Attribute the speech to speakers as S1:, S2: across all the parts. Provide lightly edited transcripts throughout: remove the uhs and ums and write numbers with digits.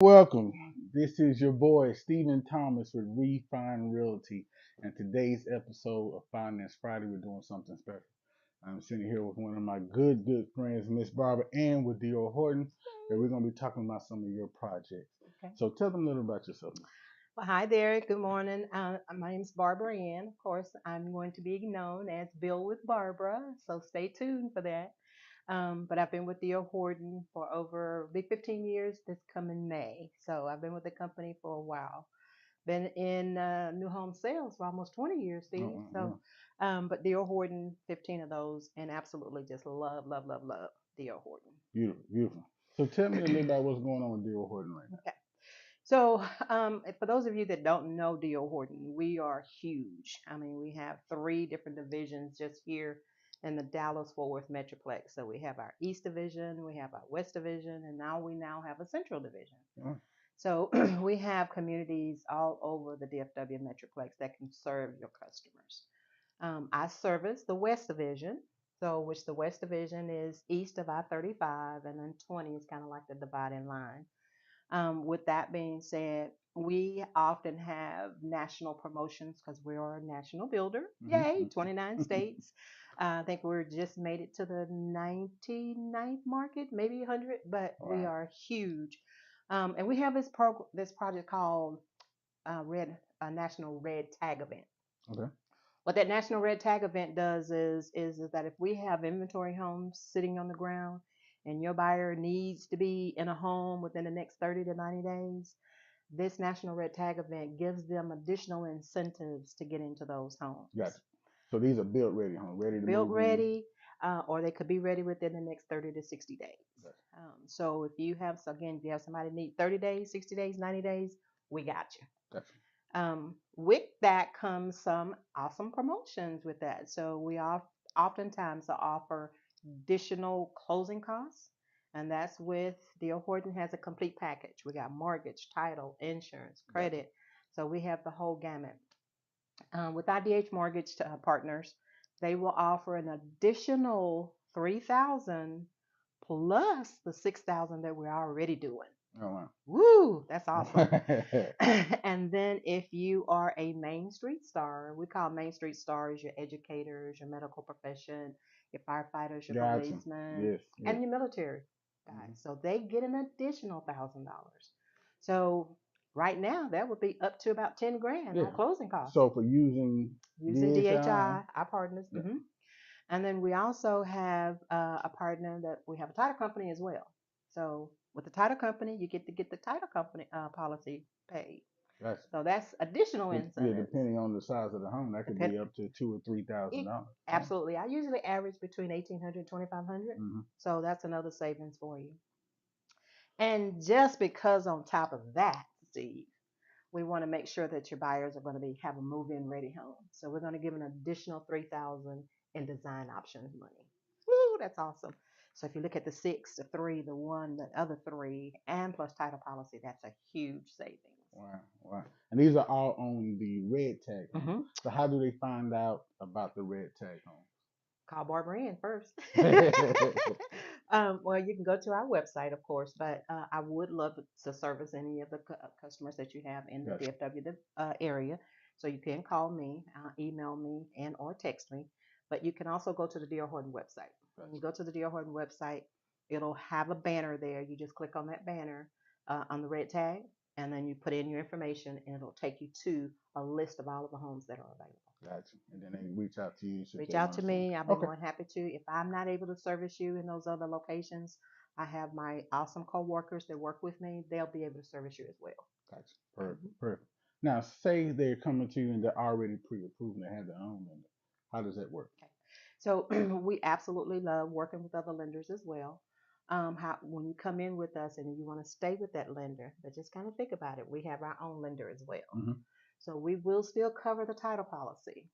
S1: Welcome. This is your boy Stephen Thomas with Refine Realty, and today's episode of Finance Friday, we're doing something special. I'm sitting here with one of my good friends, Miss Barbara, and with Dior Horton, and we're going to be talking about some of your projects.
S2: Okay.
S1: So tell them a little about yourself.
S2: Well, hi there. Good morning. My name's Barbara Ann. Of course, I'm going to be known as Bill with Barbara, so stay tuned for that. But I've been with Theo Horton for over be 15 years this coming May. So I've been with the company for a while. Been in new home sales for almost 20 years, Steve.
S1: Yeah.
S2: But Theo Horton, 15 of those, and absolutely just love Theo Horton.
S1: Beautiful, beautiful. So tell me a little about what's going on with Dior Horton right now.
S2: Okay. So, for those of you that don't know D.O. Horton, we are huge. I mean, we have three different divisions just here in the Dallas Fort Worth Metroplex. So we have our East Division, we have our West Division, and now we have a Central Division.
S1: Yeah.
S2: So we have communities all over the DFW Metroplex that can serve your customers. I service the West Division, so which the West Division is east of I-35, and then 20 is kind of like the dividing line. With that being said, we often have national promotions because we are a national builder. Yay, 29 states. I think we're just made it to the 99th market, maybe 100, but we
S1: Wow.
S2: are huge. And we have this project called Red National Red Tag Event.
S1: Okay.
S2: What that National Red Tag event does is that if we have inventory homes sitting on the ground and your buyer needs to be in a home within the next 30 to 90 days, this National Red Tag event gives them additional incentives to get into those homes.
S1: Gotcha. So these are built ready, huh? Ready to
S2: Built
S1: move in.
S2: ready, or they could be ready within the next 30 to 60 days.
S1: Gotcha.
S2: So if you have, so again, if you have somebody need 30 days, 60 days, 90 days, we got you.
S1: Gotcha.
S2: With that comes some awesome promotions with that. So we oftentimes offer additional closing costs, and that's with D.O. Horton has a complete package. We got mortgage, title, insurance,
S1: Gotcha.
S2: credit. So we have the whole gamut. With IDH Mortgage partners, they will offer an additional 3,000 plus the 6,000 that we're already doing.
S1: Oh wow.
S2: Woo, that's awesome. And then if you are a Main Street star, we call Main Street stars your educators, your medical profession, your firefighters, your
S1: Gotcha.
S2: policemen,
S1: Yes. Yes.
S2: and your military
S1: Hmm.
S2: guys. So they get an additional $1,000. So right now that would be up to about 10 grand
S1: Yeah.
S2: on closing costs
S1: So for using
S2: using
S1: DHI,
S2: DHI, our partners.
S1: yeah,
S2: And then we also have a partner that we have a title company as well. So with the title company, you get the title company policy paid.
S1: that's
S2: So that's additional
S1: yeah.
S2: incentives.
S1: Depending on the size of the home, that could
S2: Depend,
S1: be up to $2,000 or $3,000.
S2: it,
S1: Yeah.
S2: absolutely. I usually average between 1,800 and 2,500.
S1: Hmm.
S2: So that's another savings for you. And just because on top of that, Steve, we want to make sure that your buyers are going to have a move-in ready home. So we're going to give an additional 3,000 in design options money. Woo, that's awesome. So if you look at the six, the three, the one, the other three, and plus title policy, that's a huge savings.
S1: Wow. Wow. And these are all on the red tag home.
S2: Mm-hmm.
S1: So how do they find out about the red tag home?
S2: Call Barbara in first. Well, you can go to our website, of course, but I would love to service any of the customers that you have in the
S1: Gotcha.
S2: DFW area. So you can call me, email me, and or text me. But you can also go to the D.R. Horton website. When
S1: Gotcha.
S2: you go to the D.R. Horton website, it'll have a banner there. You just click on that banner on the red tag, and then you put in your information, and it'll take you to a list of all of the homes that are available.
S1: Gotcha. And then they reach out to you so if
S2: Reach
S1: they
S2: out
S1: want
S2: to
S1: to sell.
S2: me. I'll be
S1: Okay.
S2: more than happy to. If I'm not able to service you in those other locations, I have my awesome coworkers that work with me. They'll be able to service you as well.
S1: Gotcha. Perfect.
S2: Mhm.
S1: Perfect. Now, say they're coming to you and they're already pre-approved and they have their own lender. How does that work?
S2: Okay. So we absolutely love working with other lenders as well. When you come in with us and you want to stay with that lender, but just kind of think about it, we have our own lender as well.
S1: Hmm.
S2: So we will still cover the title policy,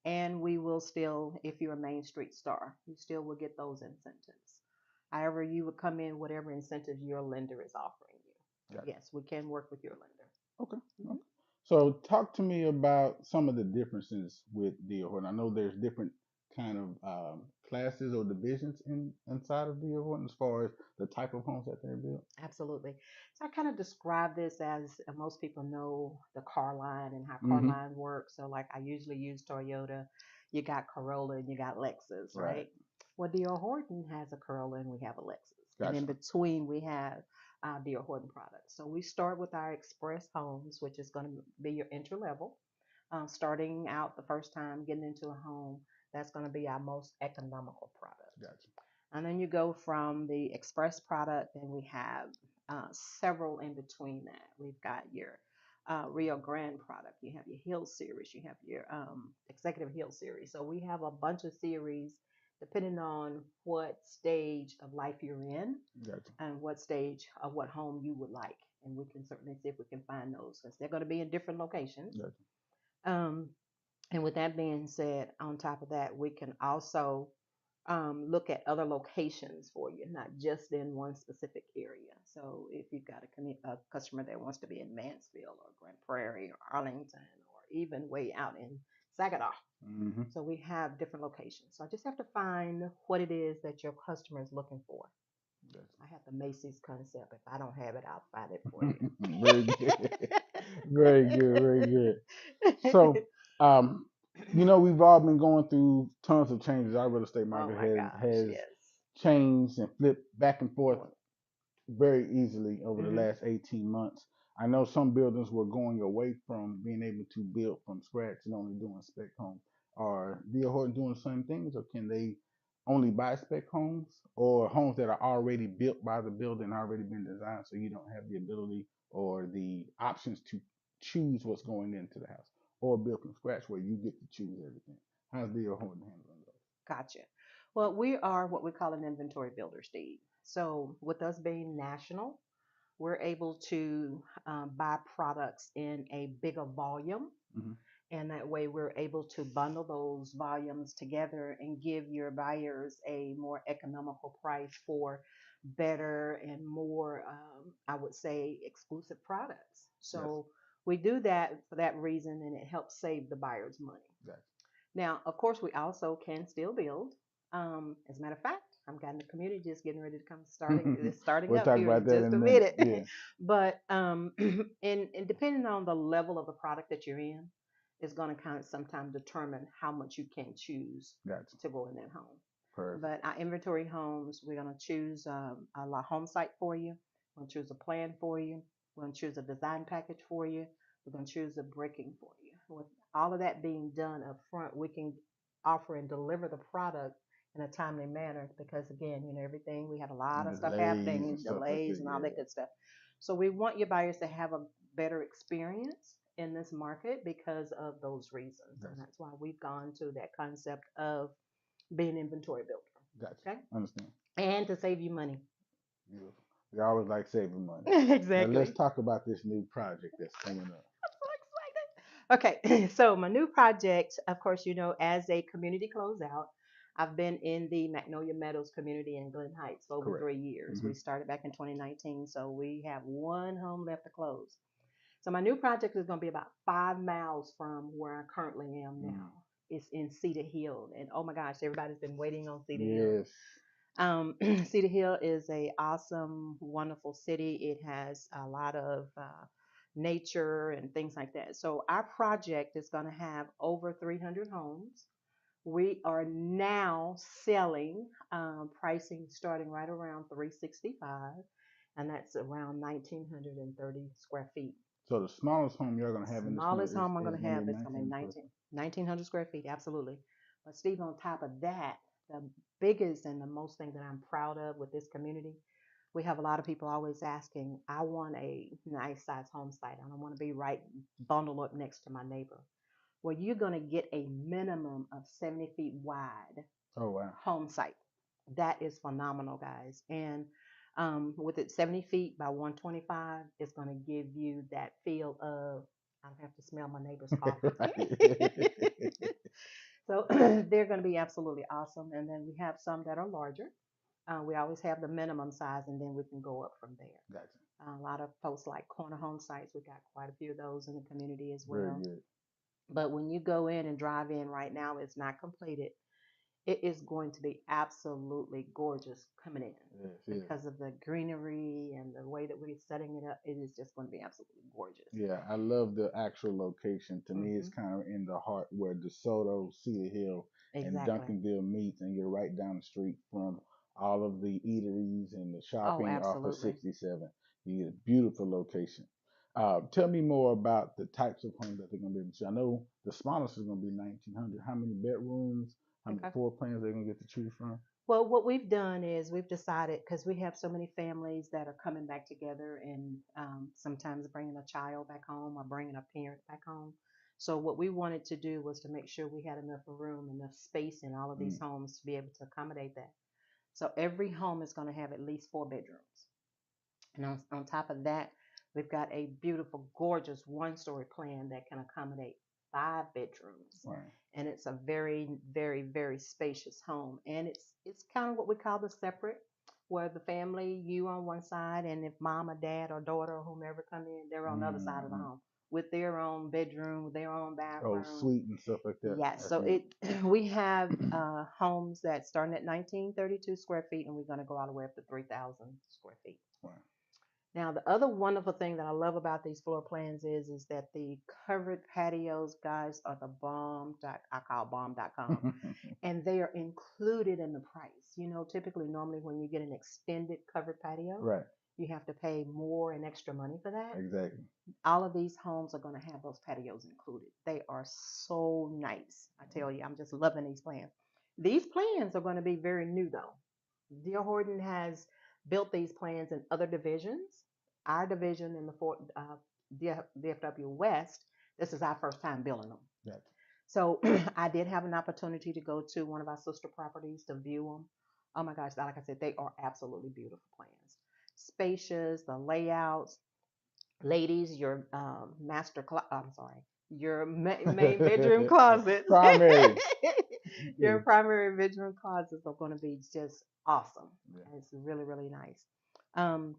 S2: and we will still, if you're a Main Street star, you still will get those incentives. However, you would come in whatever incentives your lender is offering you. But
S1: Gotcha.
S2: yes, we can work with your lender.
S1: Okay.
S2: Hmm.
S1: Okay. So talk to me about some of the differences with deal. And I know there's different kind of classes or divisions inside of D.R. Horton as far as the type of homes that they're built?
S2: Absolutely. So I kind of describe this as most people know the car line and how car
S1: Mm-hmm.
S2: line works. So, like, I usually use Toyota, you got Corolla, and you got Lexus,
S1: Right.
S2: right? Well, D.R. Horton has a Corolla and we have a Lexus. And in
S1: Gotcha.
S2: between, we have D.R. Horton products. So, we start with our Express homes, which is going to be your entry level. Starting out the first time getting into a home, that's going to be our most economical product.
S1: Gotcha.
S2: And then you go from the express product, and we have several in between that. We've got your Rio Grande product, you have your Hill series, you have your Executive Hill series. So we have a bunch of series depending on what stage of life you're in
S1: Gotcha.
S2: and what stage of what home you would like. And we can certainly see if we can find those because they're going to be in different locations.
S1: Gotcha.
S2: Um, and with that being said, on top of that, we can also look at other locations for you, not just in one specific area. So if you've got a customer that wants to be in Mansfield or Grand Prairie or Arlington or even way out in Saginaw,
S1: Mm-hmm.
S2: so we have different locations. So I just have to find what it is that your customer is looking for.
S1: Gotcha.
S2: I have the Macy's concept. If I don't have it, I'll find it for
S1: Very good. Very good. Very good.
S2: you.
S1: So, um, we've all been going through tons of changes. Our real estate
S2: Oh
S1: market
S2: my gosh,
S1: has
S2: yes.
S1: changed and flipped back and forth
S2: Oh,
S1: very easily over the
S2: mm-hmm.
S1: last 18 months. I know some buildings were going away from being able to build from scratch and only doing spec homes. Are D.R. Horton doing the same things, or can they only buy spec homes or homes that are already built by the builder and already been designed so you don't have the ability or the options to choose what's going into the house, or build from scratch where you get to choose everything? How's D.R. Horton handling those?
S2: Gotcha. Well, we are what we call an inventory builder, Steve. So, with us being national, we're able to buy products in a bigger volume.
S1: Mm-hmm.
S2: And that way, we're able to bundle those volumes together and give your buyers a more economical price for better and more, I would say, exclusive products.
S1: Yes.
S2: So, we do that for that reason, and it helps save the buyers money.
S1: Yes.
S2: Now, of course, we also can still build. As a matter of fact, I'm got in the community just getting ready to come starting. It's starting
S1: We'll
S2: up
S1: talk
S2: here
S1: about
S2: in
S1: that
S2: just
S1: in a
S2: a
S1: minute.
S2: minute.
S1: Yeah.
S2: But and depending on the level of the product that you're in, is going to kind of sometimes determine how much you can choose
S1: Gotcha.
S2: to go in that home.
S1: Perfect.
S2: But our inventory homes, we're going to choose a home site for you. We're going to choose a plan for you. We're going to choose a design package for you. We're going to choose a bricking for you. With all of that being done up front, we can offer and deliver the product in a timely manner because, again, everything, we have a lot
S1: And
S2: of stuff
S1: delays and
S2: happening,
S1: stuff like
S2: delays
S1: that.
S2: and all that
S1: Yeah.
S2: good stuff. So we want your buyers to have a better experience in this market because of those reasons. And
S1: Gotcha.
S2: that's why we've gone to that concept of being an inventory builder.
S1: Gotcha.
S2: Okay.
S1: Understand.
S2: And to save you money.
S1: Beautiful. We always like saving money. Now let's
S2: Exactly.
S1: talk about this new project that's coming up.
S2: I'm so excited. Okay. So, my new project, of course, as a community closeout, I've been in the Magnolia Meadows community in Glen Heights for over
S1: Correct.
S2: 3 years.
S1: Mm-hmm.
S2: We started back in 2019. So, we have one home left to close. So, my new project is going to be about 5 miles from where I currently am
S1: Mm.
S2: now. It's in Cedar Hill. And oh my gosh, everybody's been waiting on Cedar Hill.
S1: Yes.
S2: Cedar Hill is a awesome, wonderful city. It has a lot of nature and things like that. So our project is going to have over 300 homes. We are now selling pricing starting right around 365, and that's around 1,930 square feet.
S1: So the smallest home you're gonna have in this one
S2: Smallest home I'm
S1: is
S2: going to
S1: gonna be
S2: have is going to be
S1: 19 square
S2: 1,900 square feet, absolutely. But Steve, on top of that, the biggest and the most thing that I'm proud of with this community, we have a lot of people always asking, I want a nice size home site. I don't want to be right bundled up next to my neighbor. Well, you're going to get a minimum of 70 feet wide
S1: feet. Oh wow.
S2: home site. That is phenomenal, guys. And with it 70 feet by 125, it's going to give you that feel of, I don't have to smell my neighbor's coffee. So they're going to be absolutely awesome. And then we have some that are larger. We always have the minimum size, and then we can go up from there.
S1: Gotcha.
S2: A lot of folks like corner home sites. We got quite a few of those in the community as
S1: Very
S2: well.
S1: good.
S2: But when you go in and drive in right now, it's not completed. it is going to be absolutely gorgeous coming in
S1: Yes, yes.
S2: because of the greenery and the way that we're setting it up. It is just going to be absolutely gorgeous.
S1: Yeah, I love the actual location. To me, it's
S2: Hmm.
S1: kind of in the heart where DeSoto, Cedar Hill, and
S2: Exactly.
S1: Duncanville meets, and you're right down the street from all of the eateries and the
S2: Oh,
S1: shopping off of
S2: absolutely.
S1: 67. You get a beautiful location. Tell me more about the types of homes that they're going to be able to. I know the smallest is going to be 1900. How many bedrooms? How many
S2: Okay.
S1: floor plans they're going to get to choose from?
S2: Well, what we've done is we've decided because we have so many families that are coming back together and sometimes bringing a child back home or bringing a parent back home. So, what we wanted to do was to make sure we had enough room, enough space in all of these
S1: Mm,
S2: homes to be able to accommodate that. So, every home is going to have at least 4 bedrooms. And on top of that, we've got a beautiful, gorgeous one-story plan that can accommodate 5 bedrooms.
S1: right.
S2: And it's a very, very, very spacious home. And it's kind of what we call the separate, where the family, you on one side, and if mom or dad or daughter or whomever come in, they're on the other side of the
S1: Mm-hmm.
S2: home with their own bedroom, with their own
S1: Oh,
S2: bathroom.
S1: suite and stuff like that.
S2: Yes,
S1: That's
S2: so
S1: neat.
S2: it we have homes that starting at 1932 square feet, and we're going to go all the way up to 3,000 square feet.
S1: Right.
S2: Now, the other wonderful thing that I love about these floor plans is that the covered patios, guys, are the bomb. I call bomb.com, and they are included in the price. You know, typically, normally when you get an extended covered patio,
S1: Right.
S2: you have to pay more and extra money for that.
S1: Exactly.
S2: All of these homes are going to have those patios included. They are so nice. I tell you, I'm just loving these plans. These plans are going to be very new, though. D.R. Horton has built these plans in other divisions. Our division in the DFW West, this is our first time building them.
S1: Gotcha.
S2: So I did have an opportunity to go to one of our sister properties to view them. Oh my gosh, like I said, they are absolutely beautiful plans. Spacious, the layouts, ladies, your I'm sorry, your main bedroom closets,
S1: Primary.
S2: your
S1: Yeah.
S2: primary bedroom closets are going to be just awesome.
S1: Yeah.
S2: And it's really, really nice. Um,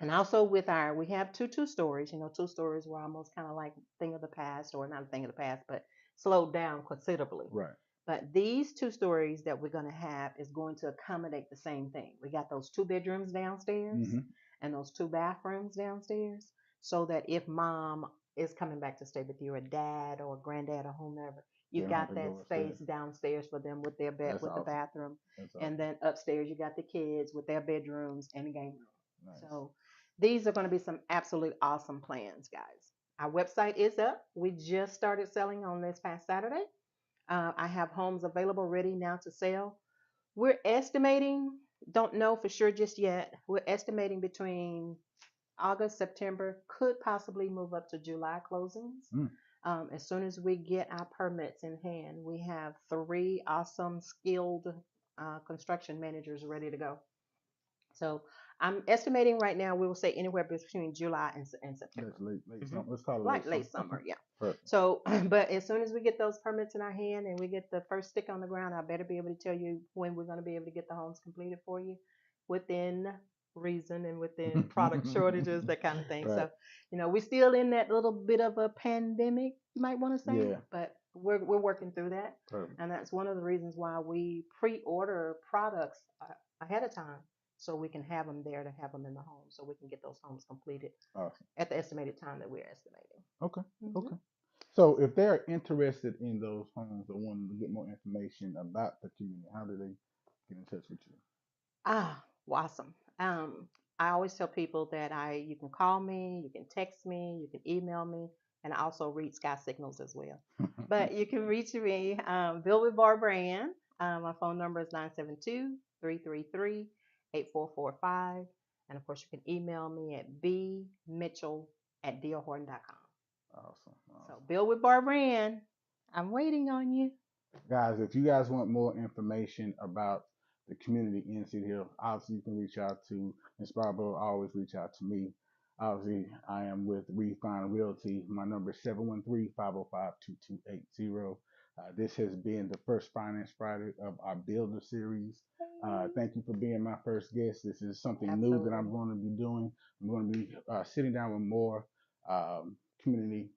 S2: and also with we have two stories. You know, 2 stories were almost kind of like thing of the past, or not a thing of the past, but slowed down considerably.
S1: Right.
S2: But these 2 stories that we're going to have is going to accommodate the same thing. We got those 2 bedrooms downstairs
S1: Mm-hmm.
S2: and those 2 bathrooms downstairs, so that if mom is coming back to stay with you, or dad or granddad or whomever,
S1: They
S2: you
S1: don't have
S2: got
S1: to
S2: that
S1: go
S2: space
S1: upstairs.
S2: downstairs for them with their bed,
S1: That's
S2: with the
S1: awesome.
S2: bathroom,
S1: That's
S2: and
S1: awesome.
S2: then upstairs you got the kids with their bedrooms and the game room.
S1: Nice.
S2: So these are going to be some absolute awesome plans, guys. Our website is up. We just started selling on this past Saturday. I have homes available ready now to sell. We're estimating, don't know for sure just yet. We're estimating between August, September, could possibly move up to July closings.
S1: Mm.
S2: As soon as we get our permits in hand, we have 3 awesome, skilled construction managers ready to go. So I'm estimating right now we will say anywhere between July and
S1: That's
S2: September.
S1: late
S2: Hmm.
S1: summer. Let's call it
S2: Like
S1: late summer.
S2: late summer, yeah.
S1: Perfect.
S2: So, but as soon as we get those permits in our hand and we get the first stick on the ground, I better be able to tell you when we're going to be able to get the homes completed for you within reason and within product shortages, that kind of thing.
S1: Right.
S2: So, you know, we're still in that little bit of a pandemic, you might want to say,
S1: Yeah.
S2: but we're working through that.
S1: Perfect.
S2: And that's one of the reasons why we pre-order products ahead of time, so we can have them there to have them in the home, so we can get those homes completed
S1: Awesome.
S2: at the estimated time that we're estimating.
S1: Okay.
S2: Hmm.
S1: Okay. So if they're interested in those homes or wanting to get more information about the community, how do they get in touch with
S2: Ah, well, awesome. I always tell people that you can call me, you can text me, you can email me, and I also read sky signals as well.
S1: you?
S2: But you can reach me, Bill with Barbara Ann. My phone number is 972-333-8445. And of course, you can email me at bmitchell@drhorton.com.
S1: Awesome.
S2: So,
S1: Awesome.
S2: Bill with Barbara Ann, I'm waiting on you.
S1: Guys, if you guys want more information about the community in City Hill, obviously you can reach out to Inspirable. Always reach out to me. Obviously, I am with Refine Realty. My number is 713-505-2280. This has been the first Finance Friday of our Builder series. Thank you for being my first guest. This is something new that
S2: Absolutely.
S1: I'm going to be doing. I'm going to be sitting down with more community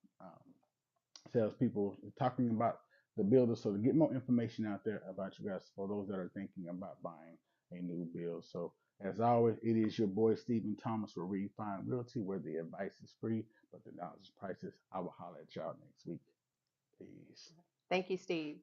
S1: salespeople talking about the builder. So to get more information out there about you guys, for those that are thinking about buying a new build. So as always, it is your boy Stephen Thomas with Refine Realty, where the advice is free, but the knowledge is priceless. I will holler at y'all next week. Peace.
S2: Thank you, Steve.